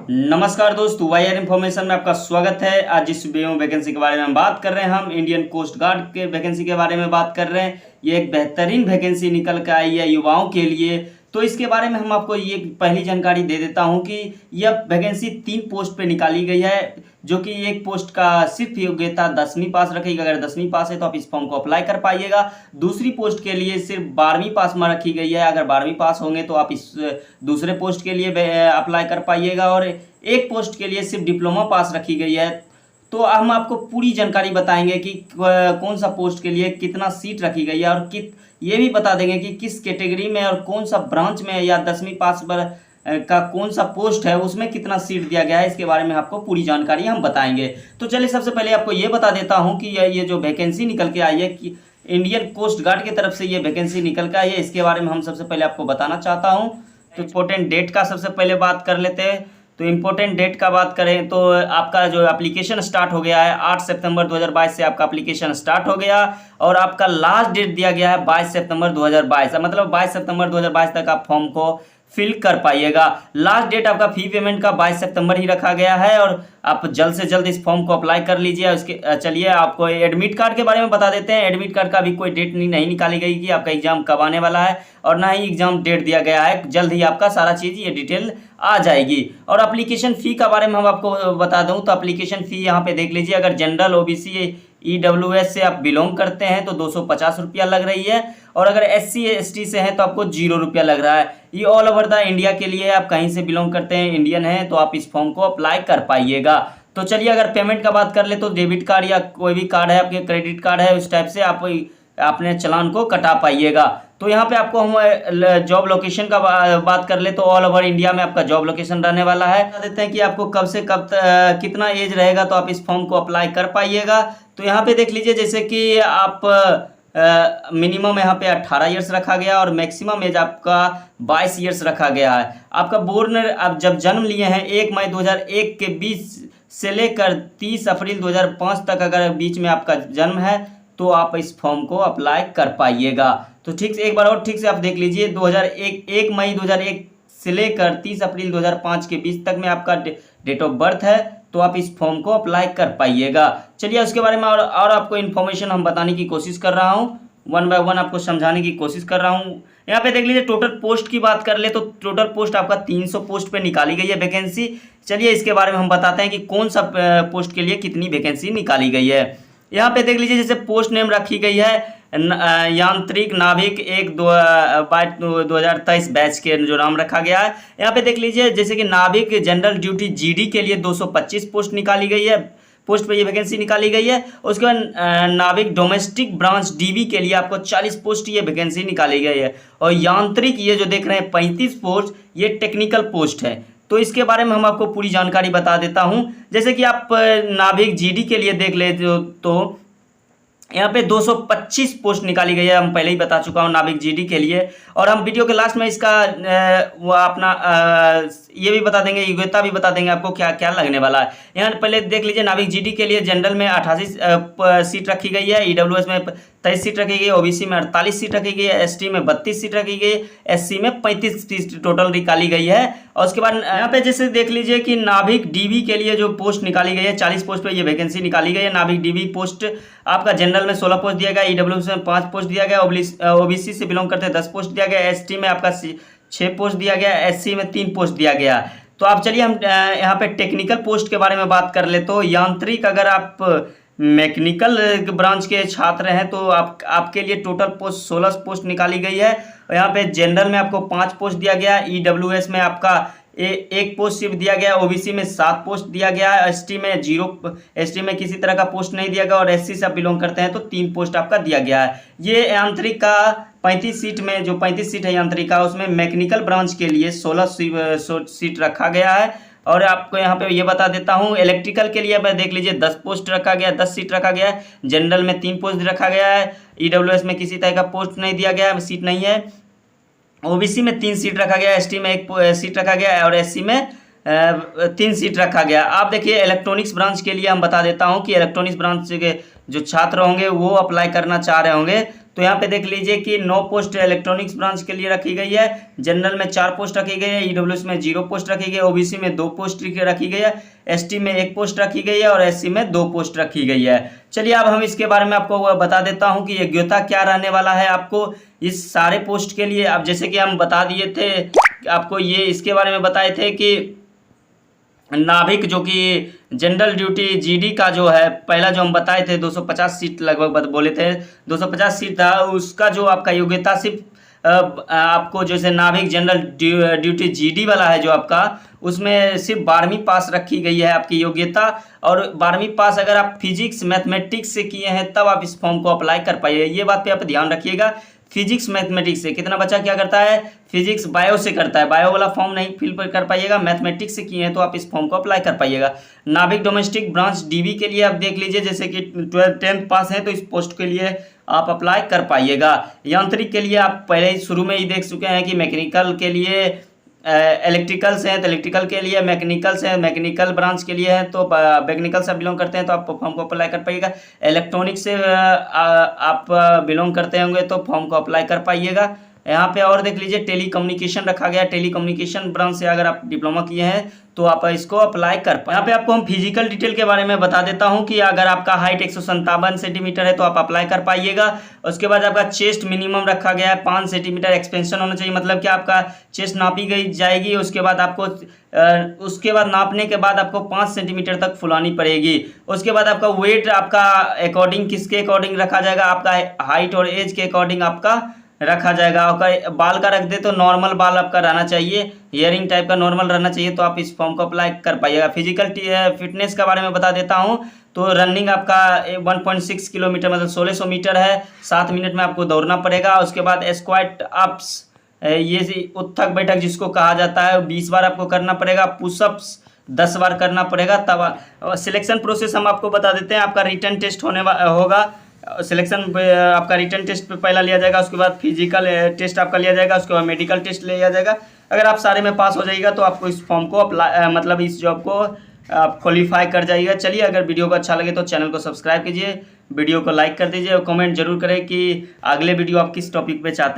नमस्कार दोस्तों, वाईआर इन्फॉर्मेशन में आपका स्वागत है। आज जिस वीडियो में वैकेंसी के बारे में हम बात कर रहे हैं, हम इंडियन कोस्ट गार्ड के वैकेंसी के बारे में बात कर रहे हैं। ये एक बेहतरीन वैकेंसी निकल के आई है युवाओं के लिए। तो इसके बारे में हम आपको ये पहली जानकारी दे देता हूं कि यह वैकेंसी 3 पोस्ट पे निकाली गई है, जो कि एक पोस्ट का सिर्फ योग्यता 10वीं पास रखेगी। अगर 10वीं पास है तो आप इस फॉर्म को अप्लाई कर पाइएगा। दूसरी पोस्ट के लिए सिर्फ 12वीं पास में रखी गई है। अगर 12वीं पास होंगे तो आप इस दूसरे पोस्ट के लिए अप्लाई कर पाइएगा। और एक पोस्ट के लिए सिर्फ डिप्लोमा पास रखी गई है। तो हम आपको पूरी जानकारी बताएंगे कि कौन सा पोस्ट के लिए कितना सीट रखी गई है, और ये भी बता देंगे कि किस कैटेगरी में और कौन सा ब्रांच में या 10वीं पास पर का कौन सा पोस्ट है उसमें कितना सीट दिया गया है। इसके बारे में आपको पूरी जानकारी हम बताएंगे। तो चलिए सबसे पहले आपको ये बता देता हूं कि ये जो वैकेंसी निकल के आई है कि इंडियन कोस्ट गार्ड की तरफ से ये वैकेंसी निकल के आई है, इसके बारे में हम सबसे पहले आपको बताना चाहता हूँ। तो इम्पोर्टेंट डेट का सबसे पहले बात कर लेते हैं। तो इम्पोर्टेंट डेट का बात करें तो आपका जो एप्लीकेशन स्टार्ट हो गया है 8 सितंबर 2022 से आपका एप्लीकेशन स्टार्ट हो गया, और आपका लास्ट डेट दिया गया है 22 सितंबर 2022। मतलब 22 सितंबर 2022 तक आप फॉर्म को फिल कर पाइएगा। लास्ट डेट आपका फी पेमेंट का 22 सितंबर ही रखा गया है, और आप जल्द से जल्द इस फॉर्म को अप्लाई कर लीजिए। उसके चलिए आपको एडमिट कार्ड के बारे में बता देते हैं। एडमिट कार्ड का भी कोई डेट नहीं निकाली गई कि आपका एग्जाम कब आने वाला है, और ना ही एग्जाम डेट दिया गया है। जल्द ही आपका सारा चीज़ ये डिटेल आ जाएगी। और एप्लीकेशन फ़ी का बारे में हम आपको बता दूं तो एप्लीकेशन फ़ी यहाँ पे देख लीजिए। अगर जनरल ओबीसी EWS से आप बिलोंग करते हैं तो 250 रुपया लग रही है, और अगर SC ST से हैं तो आपको 0 रुपया लग रहा है। ये ऑल ओवर द इंडिया के लिए, आप कहीं से बिलोंग करते हैं, इंडियन हैं, तो आप इस फॉर्म को अप्लाई कर पाइएगा। तो चलिए अगर पेमेंट का बात कर ले तो डेबिट कार्ड या कोई भी कार्ड है, आपके क्रेडिट कार्ड है, उस टाइप से आप अपने चालान को कटा पाइएगा। तो यहाँ पे आपको हम जॉब लोकेशन का बात कर ले तो ऑल ओवर इंडिया में आपका जॉब लोकेशन रहने वाला है। बता देते हैं कि आपको कब से कब कितना एज रहेगा तो आप इस फॉर्म को अप्लाई कर पाइएगा। तो यहाँ पे देख लीजिए, जैसे कि आप मिनिमम यहाँ पे 18 ईयर्स रखा गया, और मैक्सिमम एज आपका 22 ईयर्स रखा गया है। आपका बोर्न आप जब जन्म लिए हैं 1 मई 2001 के बीच से लेकर 30 अप्रैल 2005 तक अगर बीच में आपका जन्म है तो आप इस फॉर्म को अप्लाई कर पाइएगा। तो ठीक से एक बार और ठीक से आप देख लीजिए, 1 मई 2001 से लेकर 30 अप्रैल 2005 के बीच तक में आपका डेट ऑफ बर्थ है, तो आप इस फॉर्म को अप्लाई कर पाइएगा। चलिए उसके बारे में और आपको इन्फॉर्मेशन हम बताने की कोशिश कर रहा हूँ, वन बाय वन आपको समझाने की कोशिश कर रहा हूँ। यहाँ पे देख लीजिए, टोटल पोस्ट की बात कर ले तो टोटल पोस्ट आपका 300 पोस्ट पे निकाली गई है वैकेंसी। चलिए इसके बारे में हम बताते हैं कि कौन सा पोस्ट के लिए कितनी वैकेंसी निकाली गई है। यहाँ पे देख लीजिए, जैसे पोस्ट नेम रखी गई है यांत्रिक नाविक 2023 बैच के जो नाम रखा गया है। यहाँ पे देख लीजिए, जैसे कि नाविक जनरल ड्यूटी GD के लिए 225 पोस्ट निकाली गई है, पोस्ट पे ये वैकेंसी निकाली गई है। उसके बाद नाविक डोमेस्टिक ब्रांच DB के लिए आपको 40 पोस्ट ये वैकेंसी निकाली गई है। और यांत्रिक ये जो देख रहे हैं 35 पोस्ट, ये टेक्निकल पोस्ट है। तो इसके बारे में हम आपको पूरी जानकारी बता देता हूं। जैसे कि आप नाविक GD के लिए देख ले तो यहाँ पे 225 पोस्ट निकाली गई है, हम पहले ही बता चुका हूँ नाविक GD के लिए। और हम वीडियो के लास्ट में इसका वो अपना ये भी बता देंगे, योग्यता भी बता देंगे आपको क्या क्या लगने वाला है। यहाँ पहले देख लीजिए, नाविक GD के लिए जनरल में 88 सीट रखी गई है, EWS में 23 सीट रखी गई है, OBC में 48 सीट रखी गई है, ST में 32 सीट रखी गई है, SC में 35 सीट टोटल निकाली गई है। और उसके बाद यहाँ पे जैसे देख लीजिए कि नाविक DB के लिए जो पोस्ट निकाली गई है, 40 पोस्ट पे ये वैकेंसी निकाली गई है। नाविक DB पोस्ट आपका जनरल में 16 पोस्ट दिया गया, EWS में 5 पोस्ट दिया गया, OBC से बिलोंग करते हैं 10 पोस्ट दिया गया, ST में आपका 6 पोस्ट दिया गया, SC में 3 पोस्ट दिया गया। तो आप चलिए हम यहाँ पे टेक्निकल पोस्ट के बारे में बात कर ले तो यांत्रिक, अगर आप मैकेनिकल ब्रांच के छात्र हैं तो आपके लिए टोटल पोस्ट 16 पोस्ट निकाली गई है। और यहाँ पे जनरल में आपको 5 पोस्ट दिया गया, EWS में आपका एक पोस्ट सिर्फ दिया गया, OBC में 7 पोस्ट दिया गया है, ST में 0, ST में किसी तरह का पोस्ट नहीं दिया गया, और SC से आप बिलोंग करते हैं तो 3 पोस्ट आपका दिया गया है। ये यांत्रिक का 35 सीट में जो 35 सीट है यांत्रिक का, उसमें मैकेनिकल ब्रांच के लिए 16 सीट रखा गया है। और आपको यहाँ पे ये बता देता हूँ, इलेक्ट्रिकल के लिए मैं देख लीजिए 10 पोस्ट रखा गया, 10 सीट रखा गया है। जनरल में 3 पोस्ट रखा गया है, EWS में किसी तरह का पोस्ट नहीं दिया गया है, सीट नहीं है। OBC में 3 सीट रखा गया, ST में 1 सीट रखा गया है, और SC में 3 सीट रखा गया। आप देखिए इलेक्ट्रॉनिक्स ब्रांच के लिए हम बता देता हूं कि इलेक्ट्रॉनिक्स ब्रांच के जो छात्र होंगे वो अप्लाई करना चाह रहे होंगे तो यहाँ पे देख लीजिए कि 9 पोस्ट इलेक्ट्रॉनिक्स ब्रांच के लिए रखी गई है। जनरल में 4 पोस्ट रखी गई है, ईडब्ल्यूएस में 0 पोस्ट रखी गई है, ओबीसी में 2 पोस्ट रखी गई है, एसटी में 1 पोस्ट रखी गई है और एससी में 2 पोस्ट रखी गई है। चलिए अब हम इसके बारे में आपको बता देता हूँ कि योग्यता क्या रहने वाला है आपको इस सारे पोस्ट के लिए। अब जैसे कि हम बता दिए थे आपको, ये इसके बारे में बताए थे कि नाभिक जो कि जनरल ड्यूटी जीडी का जो है पहला जो हम बताए थे 250 सीट लगभग बोले थे, 250 सीट था, उसका जो आपका योग्यता सिर्फ आपको जैसे नाभिक जनरल ड्यूटी जीडी वाला है जो आपका, उसमें सिर्फ 12वीं पास रखी गई है आपकी योग्यता। और 12वीं पास अगर आप फिजिक्स मैथमेटिक्स से किए हैं तब आप इस फॉर्म को अप्लाई कर पाइए। ये बात पे आप ध्यान रखिएगा। फिजिक्स मैथमेटिक्स से कितना बच्चा क्या करता है, फिजिक्स बायो से करता है, बायो वाला फॉर्म नहीं फिल कर पाइएगा, मैथमेटिक्स से किए हैं तो आप इस फॉर्म को अप्लाई कर पाइएगा। नाभिक डोमेस्टिक ब्रांच डीबी के लिए आप देख लीजिए, जैसे कि 10th पास है तो इस पोस्ट के लिए आप अप्लाई कर पाइएगा। यांत्रिक के लिए आप पहले ही शुरू में ही देख चुके हैं कि मैकेनिकल के लिए इलेक्ट्रिकल से है तो इलेक्ट्रिकल के लिए, मैकेनिकल से मैकेनिकल ब्रांच के लिए है तो मैकेनिकल से बिलोंग करते हैं तो आप फॉर्म को अप्लाई कर पाइएगा। इलेक्ट्रॉनिक से आप बिलोंग करते होंगे तो फॉर्म को अप्लाई कर पाइएगा। यहाँ पे और देख लीजिए टेलीकम्युनिकेशन रखा गया, टेलीकम्युनिकेशन ब्रांच से अगर आप डिप्लोमा किए हैं तो आप इसको अप्लाई कर पाए। यहाँ पे आपको हम फिजिकल डिटेल के बारे में बता देता हूँ कि अगर आपका हाइट 157 सेंटीमीटर है तो आप अप्लाई कर पाइएगा। उसके बाद आपका चेस्ट मिनिमम रखा गया है 5 सेंटीमीटर एक्सपेंशन होना चाहिए, मतलब कि आपका चेस्ट नापी गई जाएगी, उसके बाद नापने के बाद आपको 5 सेंटीमीटर तक फुलानी पड़ेगी। उसके बाद आपका वेट आपका अकॉर्डिंग किसके अकॉर्डिंग रखा जाएगा, आपका हाइट और एज के अकॉर्डिंग आपका रखा जाएगा। आपका बाल का रख दे तो नॉर्मल बाल आपका रहना चाहिए, ईयरिंग टाइप का नॉर्मल रहना चाहिए, तो आप इस फॉर्म को अप्लाई कर पाइएगा। फिजिकल फिटनेस का बारे में बता देता हूं तो रनिंग आपका 1.6 किलोमीटर मतलब 1600 मीटर है, 7 मिनट में आपको दौड़ना पड़ेगा। उसके बाद स्क्वाट अप्स, ये उत्थक बैठक जिसको कहा जाता है 20 बार आपको करना पड़ेगा। पुशअप्स 10 बार करना पड़ेगा। तब सिलेक्शन प्रोसेस हम आपको बता देते हैं। आपका रिटन टेस्ट होगा, सिलेक्शन आपका रिटन टेस्ट पे पहला लिया जाएगा, उसके बाद फिजिकल टेस्ट आपका लिया जाएगा, उसके बाद मेडिकल टेस्ट लिया जाएगा। अगर आप सारे में पास हो जाइएगा तो आपको इस फॉर्म को अप्लाई मतलब इस जॉब को आप क्वालिफाई कर जाइएगा। चलिए अगर वीडियो को अच्छा लगे तो चैनल को सब्सक्राइब कीजिए, वीडियो को लाइक कर दीजिए और कमेंट जरूर करें कि अगले वीडियो आप किस टॉपिक पे चाहते हैं।